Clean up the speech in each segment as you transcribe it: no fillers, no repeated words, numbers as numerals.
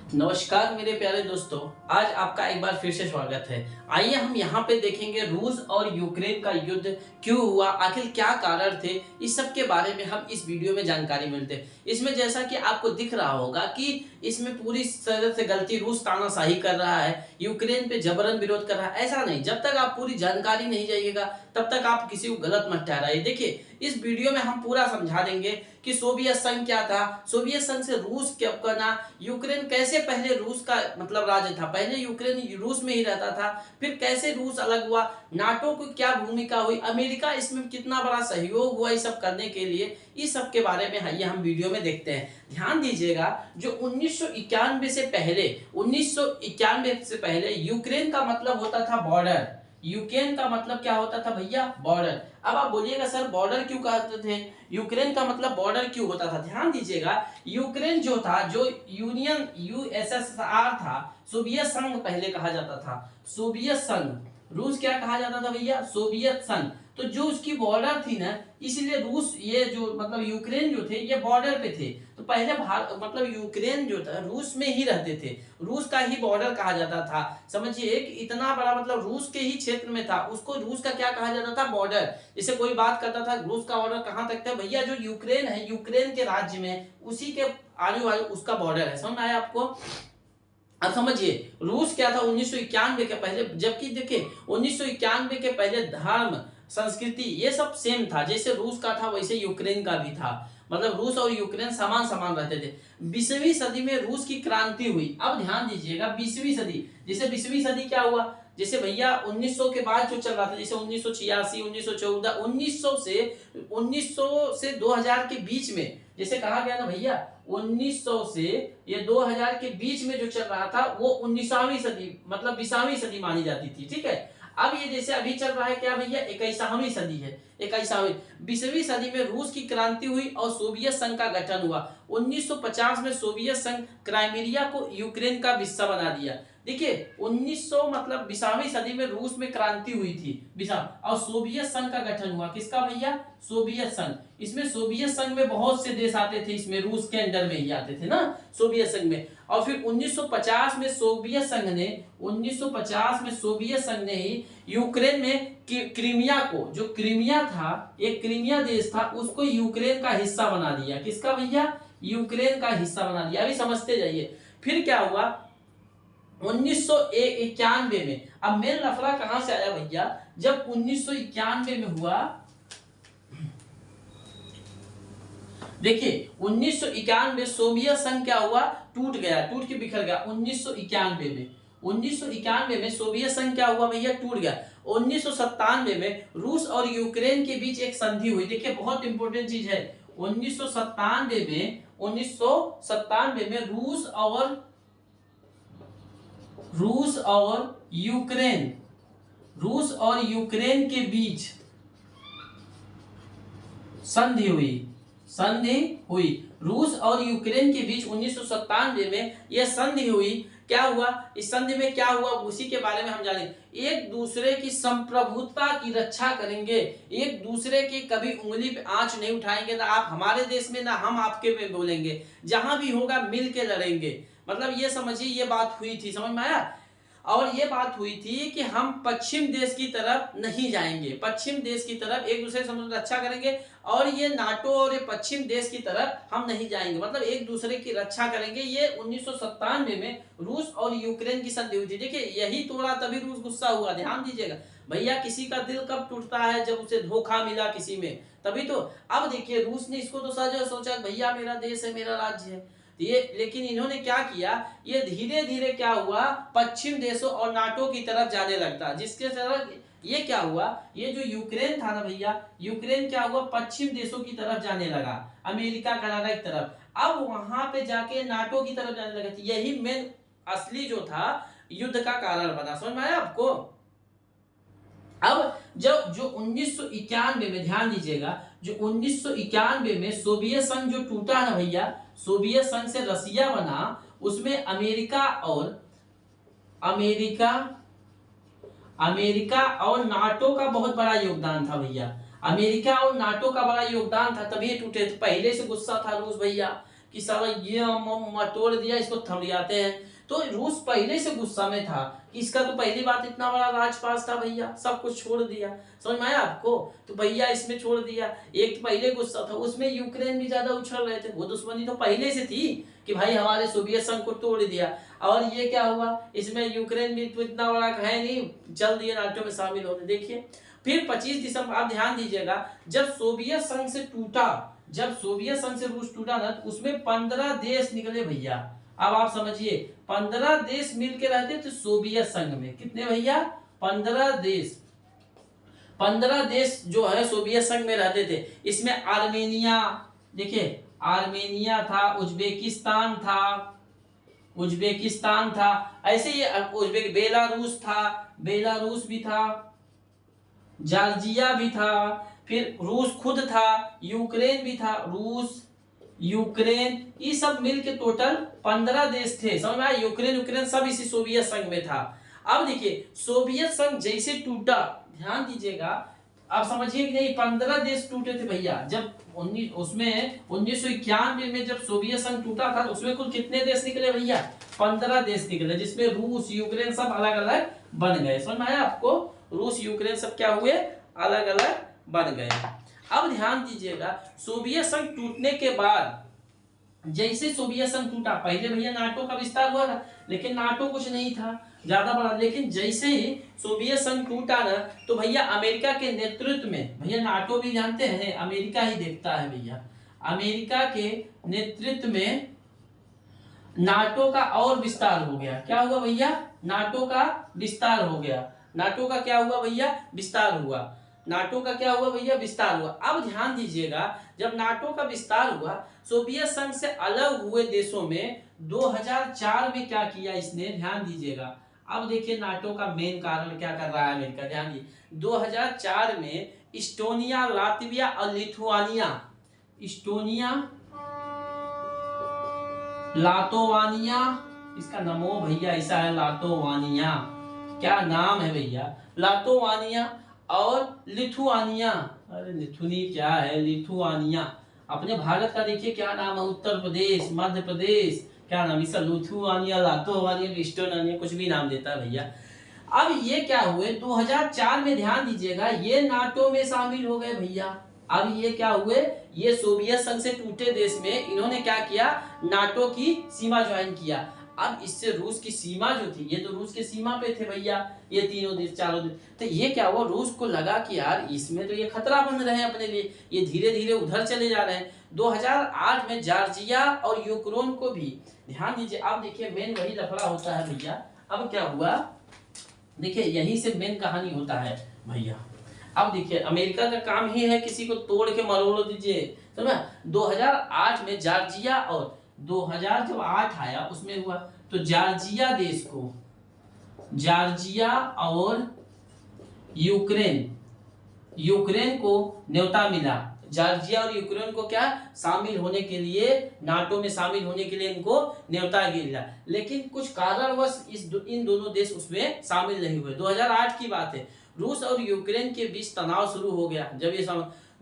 नमस्कार मेरे प्यारे दोस्तों, आज आपका एक बार फिर से स्वागत है। आइए हम यहाँ पे देखेंगे रूस और यूक्रेन का युद्ध क्यों हुआ, आखिर क्या कारण थे, इस सब के बारे में हम इस वीडियो में जानकारी मिलते हैं। इसमें जैसा कि आपको दिख रहा होगा कि इसमें पूरी तरह से गलती रूस तानाशाही कर रहा है, यूक्रेन पे जबरन विरोध कर रहा है। ऐसा नहीं, जब तक आप पूरी जानकारी नहीं जाइएगा तब तक आप किसी को गलत मत ठहराइए। देखिए, इस वीडियो में हम पूरा समझा देंगे कि सोवियत संघ क्या था, सोवियत संघ से रूस क्या बना, यूक्रेन कैसे पहले रूस का मतलब राज्य था, पहले यूक्रेन रूस में ही रहता था, फिर कैसे रूस अलग हुआ, नाटो की क्या भूमिका हुई, अमेरिका इसमें कितना बड़ा सहयोग हुआ, ये सब करने के लिए इस सब के बारे में ये हम वीडियो में देखते हैं। ध्यान दीजिएगा, जो 1991 से पहले 1991 से पहले यूक्रेन का मतलब होता था बॉर्डर। यूक्रेन का मतलब क्या होता था भैया? बॉर्डर। अब आप बोलिएगा सर बॉर्डर क्यों कहते थे, यूक्रेन का मतलब बॉर्डर क्यों होता था? ध्यान दीजिएगा, यूक्रेन जो था, जो यूनियन यूएसएसआर था, सोवियत संघ पहले कहा जाता था, सोवियत संघ। रूस क्या कहा जाता था भैया? सोवियत संघ। तो जो उसकी बॉर्डर थी ना, इसलिए रूस, ये जो मतलब यूक्रेन जो थे ये बॉर्डर पे थे। तो पहले मतलब यूक्रेन जो था रूस में ही रहते थे, रूस का ही बॉर्डर कहा जाता था। समझिए, एक इतना बड़ा मतलब रूस के ही क्षेत्र में था, उसको रूस का क्या कहा जाता था? बॉर्डर। जैसे कोई बात करता था रूस का बॉर्डर कहां तक था, भैया जो यूक्रेन है, यूक्रेन के राज्य में उसी के आजू बाजू उसका बॉर्डर है। समझ में आया आपको? अब समझिए, रूस क्या था 1991 के पहले, जबकि देखिए 1991 के पहले धर्म, संस्कृति ये सब सेम था। जैसे रूस का था वैसे यूक्रेन का भी था, मतलब रूस और यूक्रेन समान समान रहते थे। 20वीं सदी में रूस की क्रांति हुई। अब ध्यान दीजिएगा, 20वीं सदी, जैसे 20वीं सदी क्या हुआ, जैसे भैया 1900 के बाद जो चल रहा था, जैसे 1986, 1914, 1900 से 2000 के बीच में, जैसे कहा गया ना भैया 1900 से ये 2000 के बीच में जो चल रहा था वो 19वीं सदी मतलब 20वीं सदी मानी जाती थी। ठीक है, अब ये जैसे अभी चल रहा है क्या भैया? 21वीं सदी है, 21वीं। 20वीं सदी में रूस की क्रांति हुई और सोवियत संघ का गठन हुआ। 1950 में सोवियत संघ क्राइमीरिया को यूक्रेन का हिस्सा बना दिया। देखिए 1900 मतलब 20वीं सदी में रूस में क्रांति हुई थी, और सोवियत संघ का गठन हुआ। किसका भैया? सोवियत संघ। इसमें सोवियत संघ में बहुत से देश आते थे, इसमें रूस के अंडर में ही आते थे ना सोवियत संघ में। और फिर 1950 में सोवियत संघ ने 1950 में सोवियत संघ ने ही यूक्रेन में क्रीमिया को, जो क्रीमिया था, एक क्रीमिया देश था, उसको यूक्रेन का हिस्सा बना दिया। किसका भैया? यूक्रेन का हिस्सा बना दिया। अभी समझते जाइए, फिर क्या हुआ 1991 में। अब मेन लफड़ा कहां से आया भैया? जब 1991 में हुआ, देखिए 1991 सोवियत संघ क्या हुआ? टूट गया, टूट के बिखर गया। 1991 में सोवियत संघ क्या हुआ भैया? टूट गया। 1997 में रूस और यूक्रेन के बीच एक संधि हुई। देखिए बहुत इंपॉर्टेंट चीज है, 1997 में रूस और यूक्रेन के बीच संधि हुई। रूस और यूक्रेन के बीच 1997 में यह संधि हुई। क्या हुआ इस संधि में? क्या हुआ उसी के बारे में हम जानेंगे। एक दूसरे की संप्रभुता की रक्षा करेंगे, एक दूसरे की कभी उंगली पे आंच नहीं उठाएंगे, ना आप हमारे देश में ना हम आपके में बोलेंगे, जहां भी होगा मिल के लड़ेंगे। मतलब ये समझिए, ये बात हुई थी, समझ में आया? और ये बात हुई थी कि हम पश्चिम देश की तरफ नहीं जाएंगे, पश्चिम देश की तरफ एक दूसरे से रक्षा करेंगे, और ये नाटो और ये पश्चिम देश की तरफ हम नहीं जाएंगे, मतलब एक दूसरे की रक्षा करेंगे। ये 1997 में रूस और यूक्रेन की संधि हुई थी। देखिए यही तोड़ा, तभी रूस गुस्सा हुआ। ध्यान दीजिएगा भैया, किसी का दिल कब टूटता है? जब उसे धोखा मिला किसी में, तभी तो। अब देखिए रूस ने इसको तो सोचा भैया मेरा देश है, मेरा राज्य है ये, लेकिन इन्होंने क्या किया, ये धीरे धीरे क्या हुआ, पश्चिम देशों और नाटो की तरफ जाने लगता, जिसके तरफ ये क्या हुआ, ये जो यूक्रेन था ना भैया, यूक्रेन क्या हुआ, पश्चिम देशों की तरफ जाने लगा, अमेरिका कनाडा की तरफ। अब वहां पे जाके नाटो की तरफ जाने लगा। यही मेन असली जो था युद्ध का कारण बना। समझ में आया आपको? अब जब जो 1991 में, ध्यान दीजिएगा, जो 1991 में सोवियत संघ जो टूटा ना भैया, सोवियत संघ से रसिया बना, उसमें अमेरिका और नाटो का बहुत बड़ा योगदान था भैया। अमेरिका और नाटो का बड़ा योगदान था, तभी टूटे। पहले से गुस्सा था रूस भैया कि साला ये तोड़ दिया, इसको थमरियाते हैं। तो रूस पहले से गुस्सा में था कि इसका तो पहली बात इतना बड़ा राजपास था भैया, सब कुछ छोड़ दिया, समझ में आया आपको। तो भैया इसमें छोड़ दिया, एक तो पहले गुस्सा था, उसमें यूक्रेन भी ज्यादा उछल रहे थे, वो दुश्मनी तो पहले से थी कि भाई हमारे सोवियत संघ को तोड़ दिया। और ये क्या हुआ, इसमें यूक्रेन भी तो इतना बड़ा है नहीं, चल दिए नाटो में शामिल होने। देखिए फिर 25 दिसंबर, आप ध्यान दीजिएगा, जब सोवियत संघ से टूटा, जब सोवियत संघ से रूस टूटा ना, तो उसमें 15 देश निकले भैया। अब आप समझिए 15 देश मिलके रहते थे सोवियत संघ में, कितने भैया, 15 देश। 15 देश जो है सोवियत संघ में रहते थे। इसमें आर्मेनिया, देखिए आर्मेनिया था, उज्बेकिस्तान था, उज्बेकिस्तान था, ऐसे ही बेलारूस था, बेलारूस भी था, जॉर्जिया भी था, फिर रूस खुद था, यूक्रेन भी था, रूस, यूक्रेन, ये सब मिलके टोटल 15 देश थे, समझ में आया। यूक्रेन सब इसी सोवियत संघ में था। अब देखिए सोवियत संघ जैसे टूटा, ध्यान दीजिएगा, आप समझिए कि नहीं, 15 देश टूटे थे भैया। जब 1991 में जब सोवियत संघ टूटा था, उसमें कुल कितने देश निकले भैया, 15 देश निकले, जिसमें रूस, यूक्रेन सब अलग अलग बन गए। समझ में आया आपको, रूस, यूक्रेन सब क्या हुए, अलग अलग बन गए। अब ध्यान दीजिएगा, सोवियत संघ टूटने के बाद, जैसे सोवियत संघ टूटा, पहले भैया नाटो का विस्तार हुआ था, लेकिन नाटो कुछ नहीं था ज्यादा बड़ा। लेकिन जैसे ही सोवियत संघ टूटा ना, तो भैया अमेरिका के नेतृत्व में, भैया नाटो भी जानते हैं अमेरिका ही देखता है भैया, अमेरिका के नेतृत्व में नाटो का और विस्तार हो गया। क्या हुआ भैया, नाटो का विस्तार हो गया। नाटो का क्या हुआ भैया, विस्तार हुआ। नाटो का क्या हुआ भैया, विस्तार हुआ। अब ध्यान दीजिएगा, जब नाटो का विस्तार हुआ, सोवियत संघ से अलग हुए देशों में 2004 में क्या किया इसने, ध्यान दीजिएगा। अब देखिए नाटो का मेन कारण क्या कर रहा है अमेरिका, ध्यान दीजिए। 2004 में इस्टोनिया, लातविया और लिथुआनिया, इस्टोनिया, लातोवानिया, इसका नमो भैया ऐसा है, लातोवानिया, क्या नाम है भैया, लातोवानिया और लिथुआनिया, अरे लिथुनी क्या है, लिथुआनिया। अपने भारत का देखिए क्या नाम है, उत्तर प्रदेश, मध्य प्रदेश, क्या नाम, इसका लिथुआनिया, लातोवानिया, इस्टोनिया, कुछ भी नाम देता है भैया। अब ये क्या हुए 2004 में, ध्यान दीजिएगा, ये नाटो में शामिल हो गए भैया। अब ये क्या हुए, ये सोवियत संघ से टूटे देश में इन्होंने क्या किया, नाटो की सीमा ज्वाइन किया। अब इससे रूस की सीमा जो थी, ये तो रूस के सीमा पे थे भैया, ये तीनों देश, चारों देश। तो ये क्या हुआ, रूस को लगा कि यार इसमें तो ये खतरा बन रहे हैं अपने लिए, ये धीरे धीरे उधर चले जा रहे हैं। 2008 में जॉर्जिया और यूक्रेन को भी, ध्यान दीजिए, अब देखिए मेन वही लफड़ा होता है भैया। अब क्या हुआ, देखिए यहीं से मेन कहानी होता है भैया। अब देखिए अमेरिका का काम ही है किसी को तोड़ के मरोड़ दीजिए, तो ना 2008 में जॉर्जिया, और 2000 जब 8 आया उसमें हुआ, तो जॉर्जिया देश को, जॉर्जिया और यूक्रेन को न्योता मिला। जॉर्जिया और यूक्रेन को क्या शामिल होने के लिए, नाटो में शामिल होने के लिए इनको न्योता मिला, लेकिन कुछ कारणवश इन दोनों देश उसमें शामिल नहीं हुए। 2008 की बात है, रूस और यूक्रेन के बीच तनाव शुरू हो गया। जब ये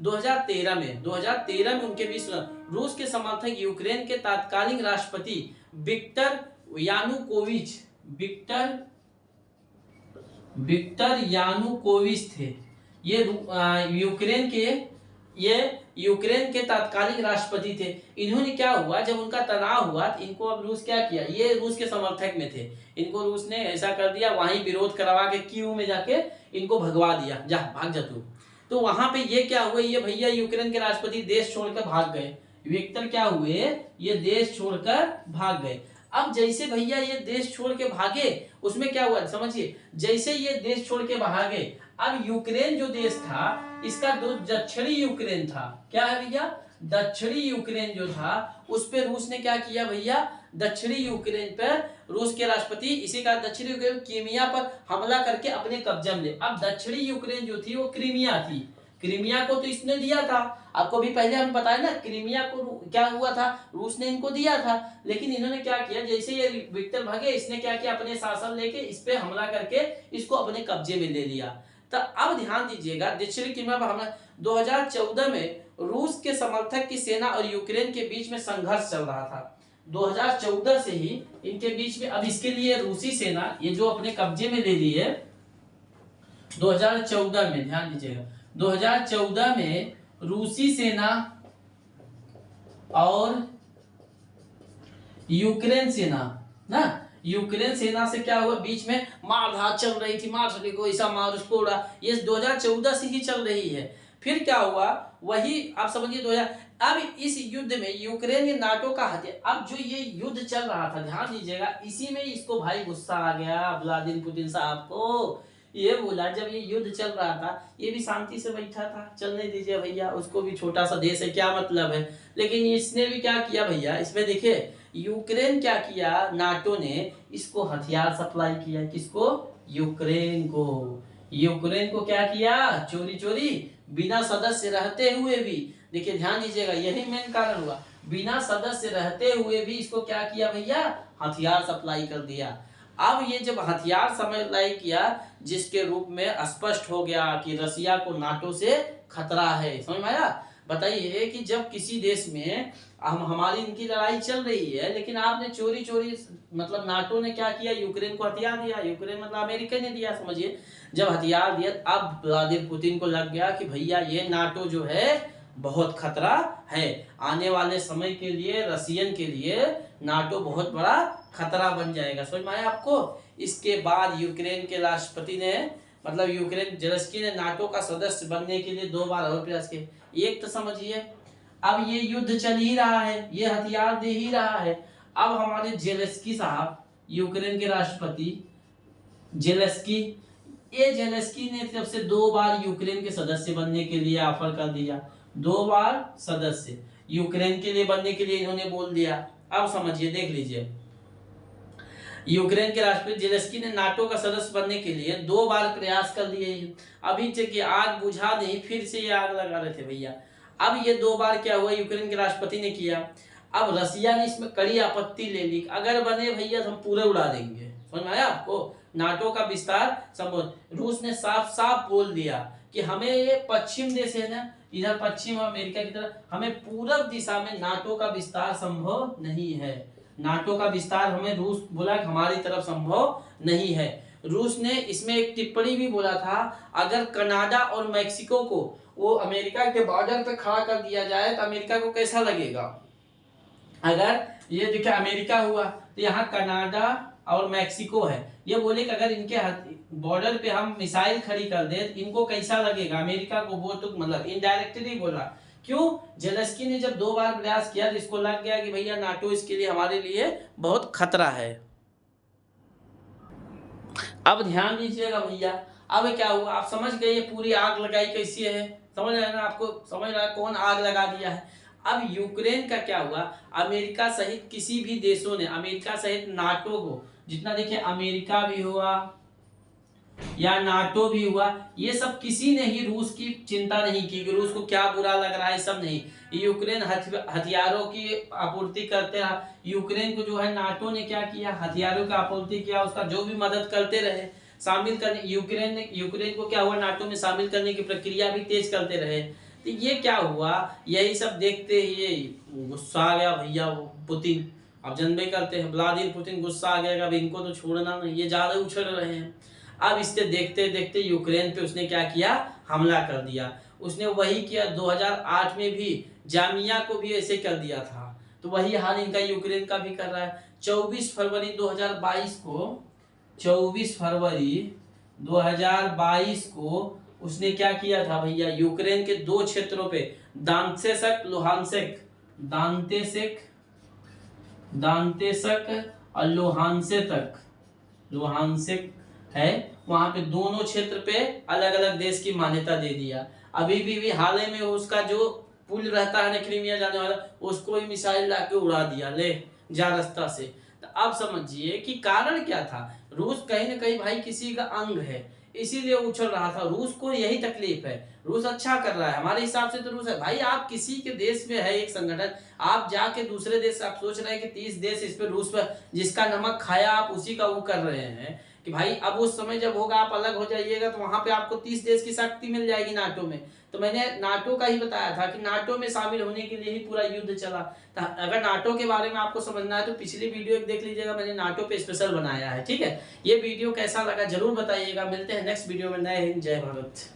2013 में उनके बीच, रूस के समर्थक यूक्रेन के तात्कालिक राष्ट्रपति विक्टर यानुकोविच थे। ये यूक्रेन के तात्कालिक राष्ट्रपति थे। इन्होंने क्या हुआ, जब उनका तनाव हुआ तो इनको, अब रूस क्या किया, ये रूस के समर्थक में थे, इनको रूस ने ऐसा कर दिया, वहीं विरोध करवा के कीव में जाके इनको भगवा दिया, जा भाग जा तू। तो वहां पे ये क्या हुआ, ये भैया यूक्रेन के राष्ट्रपति देश छोड़कर भाग गए। विक्टर क्या हुए, ये देश छोड़कर भाग गए। अब जैसे भैया ये देश छोड़ के भागे, उसमें क्या हुआ समझिए, जैसे ये देश छोड़ के भागे, अब यूक्रेन जो देश था, इसका दक्षिणी यूक्रेन था, क्या है भैया, दक्षिणी यूक्रेन जो था, उस पे रूस ने क्या किया भैया, दक्षिणी यूक्रेन पर रूस के राष्ट्रपति, इसी का दक्षिणी यूक्रेन क्रीमिया पर हमला करके अपने कब्जा में ले। अब दक्षिणी यूक्रेन जो थी वो क्रीमिया थी, क्रीमिया को तो इसने दिया था, आपको भी पहले हम बताए ना, क्रीमिया को क्या हुआ था, रूस ने इनको दिया था, लेकिन इन्होंने क्या किया, जैसे ये विक्टर भागे, इसने क्या किया, अपने शासन लेके इस पे हमला करके इसको अपने कब्जे में ले लिया। तो अब ध्यान दीजिएगा, दक्षिणी क्रीमिया पर हमला 2014 में रूस के समर्थक की सेना और यूक्रेन के बीच में संघर्ष चल रहा था। 2014 से ही इनके बीच में, अब इसके लिए रूसी सेना ये जो अपने कब्जे में ले ली है 2014 में, ध्यान दीजिएगा 2014 में रूसी सेना और यूक्रेन सेना ना, यूक्रेन सेना से क्या हुआ, बीच में मारधाड़ चल रही थी, मार सके को ऐसा मार उसको उड़ा, ये 2014 से ही चल रही है। फिर क्या हुआ, वही आप समझिए 2000, अब इस युद्ध में यूक्रेन ये नाटो का हथियार, अब जो ये युद्ध चल रहा था ध्यान दीजिएगा, इसी में इसको भाई गुस्सा आ गया व्लादिमीर पुतिन साहब को। ये बोला जब ये युद्ध चल रहा था, ये भी शांति से बैठा था, चलने दीजिए भैया, उसको भी छोटा सा देश है, क्या मतलब है। लेकिन इसने भी क्या किया भैया, इसमें देखिए यूक्रेन क्या किया, नाटो ने इसको हथियार सप्लाई किया, किसको, यूक्रेन को। यूक्रेन को क्या किया, चोरी चोरी, बिना सदस्य रहते हुए भी, देखिए ध्यान दीजिएगा यही मेन कारण हुआ, बिना सदस्य रहते हुए भी इसको क्या किया भैया, हथियार सप्लाई कर दिया। अब ये जब हथियार सप्लाई किया, जिसके रूप में स्पष्ट हो गया कि रसिया को नाटो से खतरा है। समझ में आया। बताइए कि जब किसी देश में हमारी इनकी लड़ाई चल रही है, लेकिन आपने चोरी चोरी, मतलब नाटो ने क्या किया, यूक्रेन को हथियार दिया, यूक्रेन मतलब अमेरिका ने दिया, समझिए। जब हथियार दिया, अब व्लादिमीर पुतिन को लग गया कि भैया ये नाटो जो है बहुत खतरा है, आने वाले समय के लिए रसियन के लिए नाटो बहुत बड़ा खतरा बन जाएगा। समझ में आया आपको। इसके बाद यूक्रेन के राष्ट्रपति ने, मतलब यूक्रेन जेलेंस्की ने नाटो का सदस्य बनने के लिए 2 बार और प्रयास किए। एक तो समझिए अब ये युद्ध चल ही रहा है, ये हथियार दे ही रहा है, अब हमारे जेलेंस्की साहब, यूक्रेन के राष्ट्रपति जेलेंस्की, ये जेलेंस्की ने जब से 2 बार यूक्रेन के सदस्य बनने के लिए ऑफर कर दिया, 2 बार सदस्य यूक्रेन के लिए बनने के लिए इन्होंने बोल दिया। अब समझिए, देख लीजिए, यूक्रेन के राष्ट्रपति जेलेंस्की ने नाटो का सदस्य बनने के लिए 2 बार प्रयास कर लिए। अभी तक आग बुझा नहीं, फिर से ये आग लगा रहे थे भैया। अब ये 2 बार क्या हुआ, यूक्रेन के राष्ट्रपति ने किया, अब रसिया ने इसमें कड़ी आपत्ति ले ली, अगर बने भैया तो हम पूरे उड़ा देंगे। समझ में आया आपको। नाटो का विस्तार संभव, रूस ने साफ साफ बोल दिया कि हमें ये पश्चिम देश है ना, इधर पश्चिम अमेरिका की तरफ, हमें पूरब दिशा में नाटो का विस्तार संभव नहीं है। नाटो का विस्तार हमें, रूस बोला कि हमारी तरफ संभव नहीं है। रूस ने इसमें एक टिप्पणी भी बोला था, अगर कनाडा और मैक्सिको को वो अमेरिका के बॉर्डर पे खड़ा कर दिया जाए तो अमेरिका को कैसा लगेगा। अगर ये देखिए अमेरिका हुआ तो यहाँ कनाडा और मैक्सिको है, ये बोले कि अगर इनके बॉर्डर पे हम मिसाइल खड़ी कर दे तो इनको कैसा लगेगा, अमेरिका को। वो तो मतलब इनडायरेक्टली बोला। क्यों, जेलेंस्की ने जब 2 बार प्रयास किया तो इसको लग गया कि भैया नाटो इसके लिए, हमारे लिए बहुत खतरा है। अब ध्यान दीजिएगा भैया, अब क्या हुआ, आप समझ गए ये पूरी आग लगाई कैसी है, समझ रहे हैं ना, आपको समझ रहा है कौन आग लगा दिया है। अब यूक्रेन का क्या हुआ, अमेरिका सहित किसी भी देशों ने, अमेरिका सहित नाटो को जितना, देखिए अमेरिका भी हुआ या नाटो भी हुआ, ये सब किसी ने ही रूस की चिंता नहीं की कि रूस को क्या बुरा लग रहा है, सब नहीं। यूक्रेन हथियारों की आपूर्ति करते रहा, यूक्रेन को जो है नाटो ने क्या किया, हथियारों का आपूर्ति किया, उसका जो भी मदद करते रहे, शामिल करने, यूक्रेन को क्या हुआ, नाटो में शामिल करने की प्रक्रिया भी तेज करते रहे। तो ये क्या हुआ, यही सब देखते ही गुस्सा आ गया भैया पुतिन। अब जनबे करते हैं व्लादिमीर पुतिन, गुस्सा आ गया, अब इनको तो छोड़ना नहीं, ये ज्यादा उछल रहे हैं। अब इससे देखते देखते यूक्रेन पे उसने क्या किया, हमला कर दिया। उसने वही किया 2008 में भी, जामिया को भी ऐसे कर दिया था, तो वही हाल इनका यूक्रेन का भी कर रहा है। 24 फरवरी 2022 को, 24 फरवरी 2022 को उसने क्या किया था भैया, यूक्रेन के 2 क्षेत्रों पे, दांतेसक लुहानसेक, दांतेसक और लुहानसेक है, वहां पे दोनों क्षेत्र पे अलग अलग देश की मान्यता दे दिया। अभी भी हाल ही में उसका जो पुल रहता है ना क्रीमिया जाने वाला, उसको ही मिसाइल लाके उड़ा दिया, ले जा रास्ता से। तो अब समझिए कि कारण क्या था, रूस कहीं ना कहीं भाई किसी का अंग है, इसीलिए उछल रहा था। रूस को यही तकलीफ है, रूस अच्छा कर रहा है हमारे हिसाब से तो रूस है भाई। आप किसी के देश में है एक संगठन, आप जाके दूसरे देश से आप सोच रहे हैं कि 30 देश इस पे रूस पर जिसका नमक खाया आप उसी का वो कर रहे हैं, कि भाई अब उस समय जब होगा आप अलग हो जाइएगा तो वहां पे आपको 30 देश की शक्ति मिल जाएगी नाटो में। तो मैंने नाटो का ही बताया था कि नाटो में शामिल होने के लिए ही पूरा युद्ध चला। तो अगर नाटो के बारे में आपको समझना है तो पिछली वीडियो एक देख लीजिएगा, मैंने नाटो पे स्पेशल बनाया है। ठीक है, ये वीडियो कैसा लगा जरूर बताइएगा। मिलते हैं नेक्स्ट वीडियो में। जय हिंद, जय भारत।